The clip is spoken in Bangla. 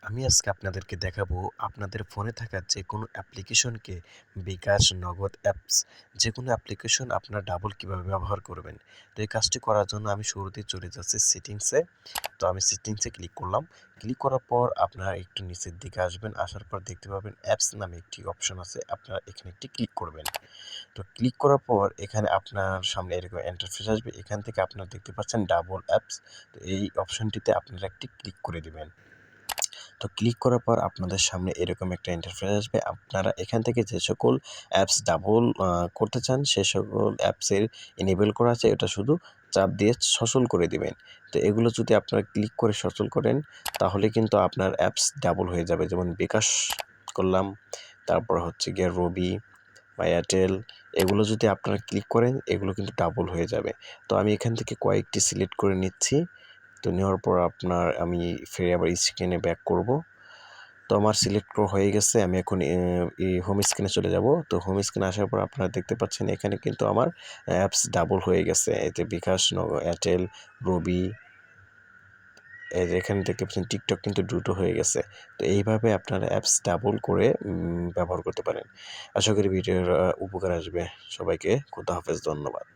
আমি আজকে আপনাদেরকে দেখাবো আপনাদের ফোনে থাকা যেকোনো অ্যাপ্লিকেশনকে বিকাশ নগদ অ্যাপস যেকোনো অ্যাপ্লিকেশন আপনার ডাবল কিভাবে ব্যবহার করবেন। তো এই কাজটি করার জন্য আমি শুরুতেই চলে যাচ্ছি সেটিংসে। তো আমি সেটিংসে ক্লিক করলাম। ক্লিক করার পর আপনারা একটু নিচের দিকে আসবেন, আসার পর দেখতে পাবেন অ্যাপস নামে একটি অপশন আছে, আপনারা এখানে একটি ক্লিক করবেন। তো ক্লিক করার পর এখানে আপনার সামনে এরকম ইন্টারফেস আসবে, এখান থেকে আপনারা দেখতে পাচ্ছেন ডাবল অ্যাপস। তো এই অপশনটিতে আপনারা একটি ক্লিক করে দিবেন। তো ক্লিক করার পর আপনাদের সামনে এরকম একটা ইন্টারফেস আসবে। আপনারা এখান থেকে যে সকল অ্যাপস ডাবল করতে চান সে সকল অ্যাপসের এনেবল করা আছে, এটা শুধু চাপ দিয়ে সচল করে দিবেন। তো এগুলো যদি আপনারা ক্লিক করে সচল করেন তাহলে কিন্তু আপনার অ্যাপস ডাবল হয়ে যাবে। যেমন বিকাশ করলাম, তারপর হচ্ছে গিয়ে রবি বা এয়ারটেল, এগুলো যদি আপনারা ক্লিক করেন এগুলো কিন্তু ডাবল হয়ে যাবে। তো আমি এখান থেকে কয়েকটি সিলেক্ট করে নিচ্ছি। তো নেওয়ার পর আমি ফিরে আবার স্ক্রিনে ব্যাক করব। তো আমার সিলেক্ট হয়ে গেছে। আমি এখন এই হোম স্ক্রিনে চলে যাব। তো হোম স্ক্রিনে আসার পর আপনারা দেখতে পাচ্ছেন এখানে কিন্তু আমার অ্যাপস ডাবল হয়ে গেছে। এতে বিকাশ, এয়ারটেল, রবি, এই যে এখানে দেখতে পাচ্ছেন টিকটক কিন্তু দুটো হয়ে গেছে। তো এইভাবে আপনারা অ্যাপস ডাবল করে ব্যবহার করতে পারেন। আশা করি ভিডিওর উপকার আসবে। সবাইকে খোদা হাফেজ, ধন্যবাদ।